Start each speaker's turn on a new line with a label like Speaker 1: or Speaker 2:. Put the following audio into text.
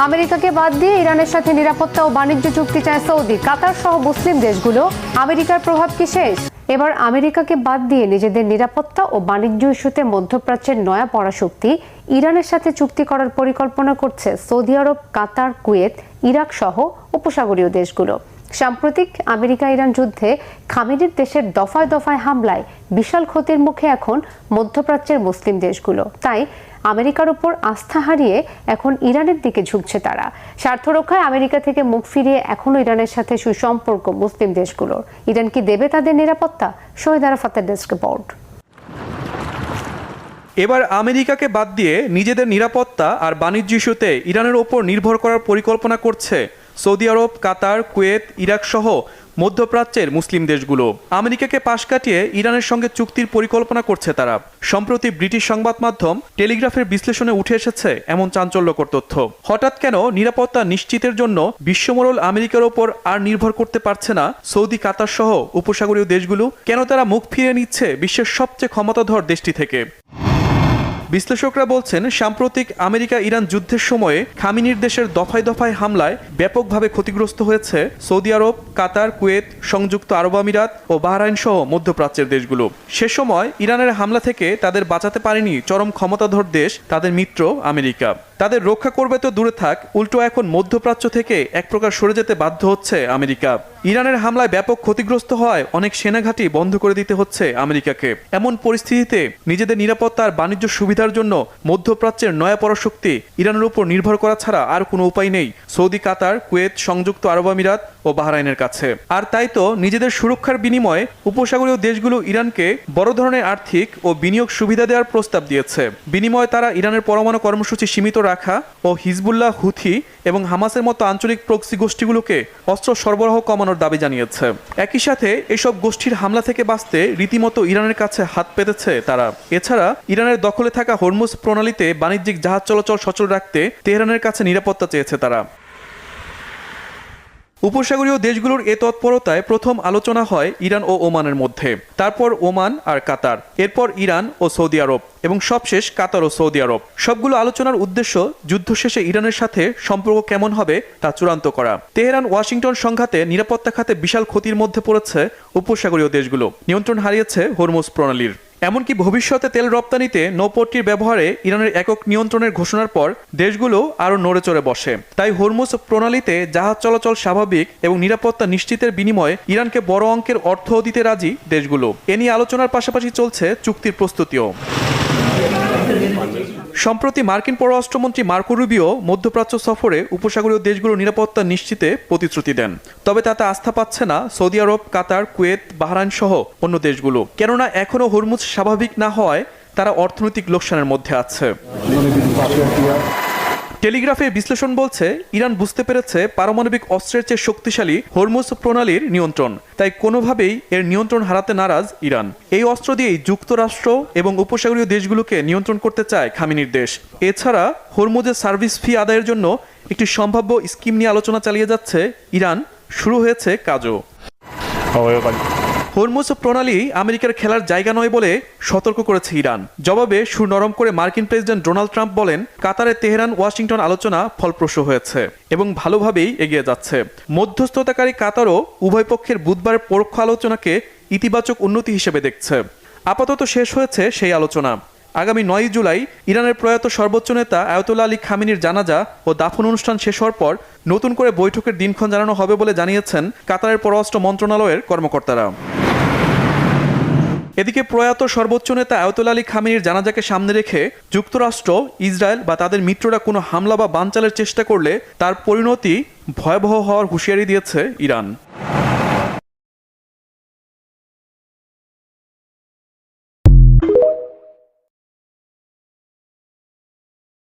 Speaker 1: আমেরিকাকে বাদ দিয়ে ইরানের সাথে নিরাপত্তা ও বাণিজ্য চুক্তি চায় সৌদি। কাতার সহ মুসলিম দেশগুলো আমেরিকার প্রভাব কি শেষ? এবার আমেরিকাকে বাদ দিয়ে নিজেদের নিরাপত্তা ও বাণিজ্য ইস্যুতে মধ্যপ্রাচ্যের নয়া পরাশক্তি ইরানের সাথে চুক্তি করার পরিকল্পনা করছে সৌদি আরব, কাতার, কুয়েত, ইরাক সহ উপসাগরীয় দেশগুলো। সাম্প্রতিক আমেরিকা ইরান যুদ্ধে খামেনির দেশের দফায় দফায় হামলায় বিশাল ক্ষতির মুখে এখন মধ্যপ্রাচ্যের মুসলিম দেশগুলো। তাই আমেরিকার উপর আস্থা হারিয়ে এখন ইরানের দিকে ঝুঁকছে তারা। স্বার্থ রক্ষায় আমেরিকা থেকে মুখ ফিরিয়ে এখনো ইরানের সাথে সুসম্পর্ক মুসলিম দেশগুলোর। ইরান কি দেবে তাদের নিরাপত্তা? শহীদ আরাফাতের ডেস্ক রিপোর্ট।
Speaker 2: এবার আমেরিকাকে বাদ দিয়ে নিজেদের নিরাপত্তা আর বাণিজ্য ইস্যুতে ইরানের ওপর নির্ভর করার পরিকল্পনা করছে সৌদি আরব, কাতার, কুয়েত, ইরাক সহ মধ্যপ্রাচ্যের মুসলিম দেশগুলো। আমেরিকাকে পাশ কাটিয়ে ইরানের সঙ্গে চুক্তির পরিকল্পনা করছে তারা। সম্প্রতি ব্রিটিশ সংবাদ মাধ্যম টেলিগ্রাফের বিশ্লেষণে উঠে এসেছে এমন চাঞ্চল্যকর তথ্য। হঠাৎ কেন নিরাপত্তা নিশ্চিতের জন্য বিশ্বমোড়ল আমেরিকার ওপর আর নির্ভর করতে পারছে না সৌদি, কাতার সহ উপসাগরীয় দেশগুলো? কেন তারা মুখ ফিরিয়ে নিচ্ছে বিশ্বের সবচেয়ে ক্ষমতাধর দেশটি থেকে? বিশ্লেষকরা বলছেন, সাম্প্রতিক আমেরিকা ইরান যুদ্ধের সময়ে খামেনির দেশের দফায় দফায় হামলায় ব্যাপকভাবে ক্ষতিগ্রস্ত হয়েছে সৌদি আরব, কাতার, কুয়েত, সংযুক্ত আরব আমিরাত ও বাহরাইন সহ মধ্যপ্রাচ্যের দেশগুলো। সে সময় ইরানের হামলা থেকে তাদের বাঁচাতে পারেনি চরম ক্ষমতাধর দেশ তাদের মিত্র আমেরিকা। তাদের রক্ষা করবে তো দূরে থাক, উল্টো এখন মধ্যপ্রাচ্য থেকে এক প্রকার সরে যেতে বাধ্য হচ্ছে আমেরিকা। ইরানের হামলায় ব্যাপক ক্ষতিগ্রস্ত হওয়ায় অনেক সেনাঘাঁটি বন্ধ করে দিতে হচ্ছে আমেরিকাকে। এমন পরিস্থিতিতে নিজেদের নিরাপত্তা আর বাণিজ্য সুবিধার জন্য মধ্যপ্রাচ্যের নয়া পরাশক্তি ইরানের উপর নির্ভর করা ছাড়া আর কোনো উপায় নেই সৌদি, কাতার, কুয়েত, সংযুক্ত আরব আমিরাত ও বাহরাইনের কাছে। আর তাই তো নিজেদের সুরক্ষার বিনিময়ে উপসাগরীয় দেশগুলো ইরানকে বড় ধরনের আর্থিক ও বিনিয়োগ সুবিধা দেওয়ার প্রস্তাব দিয়েছে। বিনিময়ে তারা ইরানের পরমাণু কর্মসূচি সীমিত রাখা ও হিজবুল্লাহ, হুথি এবং হামাসের মতো আঞ্চলিক প্রক্সি গোষ্ঠীগুলোকে অস্ত্র সরবরাহ কমানোর দাবি জানিয়েছে। একই সাথে এসব গোষ্ঠীর হামলা থেকে বাঁচতে রীতিমতো ইরানের কাছে হাত পেতেছে তারা। এছাড়া ইরানের দখলে থাকা হরমুজ প্রণালীতে বাণিজ্যিক জাহাজ চলাচল সচল রাখতে তেহরানের কাছে নিরাপত্তা চেয়েছে তারা। উপসাগরীয় দেশগুলোর এ তৎপরতায় প্রথম আলোচনা হয় ইরান ও ওমানের মধ্যে, তারপর ওমান আর কাতার, এরপর ইরান ও সৌদি আরব এবং সবশেষ কাতার ও সৌদি আরব। সবগুলো আলোচনার উদ্দেশ্য যুদ্ধ শেষে ইরানের সাথে সম্পর্ক কেমন হবে তা চূড়ান্ত করা। তেহরান ওয়াশিংটন সংঘাতে নিরাপত্তা খাতে বিশাল ক্ষতির মধ্যে পড়েছে উপসাগরীয় দেশগুলো, নিয়ন্ত্রণ হারিয়েছে হরমুজ প্রণালীর। এমনকি ভবিষ্যতে তেল রপ্তানিতে নৌপথটির ব্যবহারে ইরানের একক নিয়ন্ত্রণের ঘোষণার পর দেশগুলো আরও নড়ে চড়ে বসে। তাই হরমুজ প্রণালীতে জাহাজ চলাচল স্বাভাবিক এবং নিরাপত্তা নিশ্চিতের বিনিময়ে ইরানকে বড় অঙ্কের অর্থ দিতে রাজি দেশগুলো। এ নিয়ে আলোচনার পাশাপাশি চলছে চুক্তির প্রস্তুতিও। সম্প্রতি মার্কিন পররাষ্ট্রমন্ত্রী মার্কো রুবিও মধ্যপ্রাচ্য সফরে উপসাগরীয় দেশগুলোর নিরাপত্তা নিশ্চিতে প্রতিশ্রুতি দেন। তবে তাতে আস্থা পাচ্ছে না সৌদি আরব, কাতার, কুয়েত, বাহরাইন সহ অন্য দেশগুলো। কেননা এখনও হরমুজ স্বাভাবিক না হওয়ায় তারা অর্থনৈতিক লোকসানের মধ্যে আছে। টেলিগ্রাফে বিশ্লেষণ বলছে, ইরান বুঝতে পেরেছে পারমাণবিক অস্ত্রের চেয়ে শক্তিশালী হরমুজ প্রণালীর নিয়ন্ত্রণ। তাই কোনোভাবেই এর নিয়ন্ত্রণ হারাতে নারাজ ইরান। এই অস্ত্র দিয়েই যুক্তরাষ্ট্র এবং উপসাগরীয় দেশগুলোকে নিয়ন্ত্রণ করতে চায় খামেনির দেশ। এছাড়া হরমুজের সার্ভিস ফি আদায়ের জন্য একটি সম্ভাব্য স্কিম নিয়ে আলোচনা চালিয়ে যাচ্ছে ইরান। শুরু হয়েছে কাজও। হরমুজ প্রণালী আমেরিকার খেলার জায়গা নয় বলে সতর্ক করেছে ইরান। জবাবে সুর নরম করে মার্কিন প্রেসিডেন্ট ডোনাল্ড ট্রাম্প বলেন, কাতারে তেহরান ওয়াশিংটন আলোচনা ফলপ্রসূ হয়েছে এবং ভালোভাবেই এগিয়ে যাচ্ছে। মধ্যস্থতাকারী কাতারও উভয় পক্ষের বুধবারের পরোক্ষ আলোচনাকে ইতিবাচক উন্নতি হিসেবে দেখছে। আপাতত শেষ হয়েছে সেই আলোচনা। আগামী 9 জুলাই ইরানের প্রয়াত সর্বোচ্চ নেতা আয়াতুল্লাহ আলী খামেনির জানাজা ও দাফন অনুষ্ঠান শেষ হওয়ার পর নতুন করে বৈঠকের দিনক্ষণ জানানো হবে বলে জানিয়েছেন কাতারের পররাষ্ট্র মন্ত্রণালয়ের কর্মকর্তারা। এদিকে প্রয়াত সর্বোচ্চ নেতা আয়াতুল্লাহ আলী খামেনির জানাজাকে সামনে রেখে যুক্তরাষ্ট্র, ইসরায়েল বা তাদের মিত্ররা কোনো হামলা বা বানচালের চেষ্টা করলে তার পরিণতি ভয়াবহ হওয়ার হুঁশিয়ারি দিয়েছে ইরান।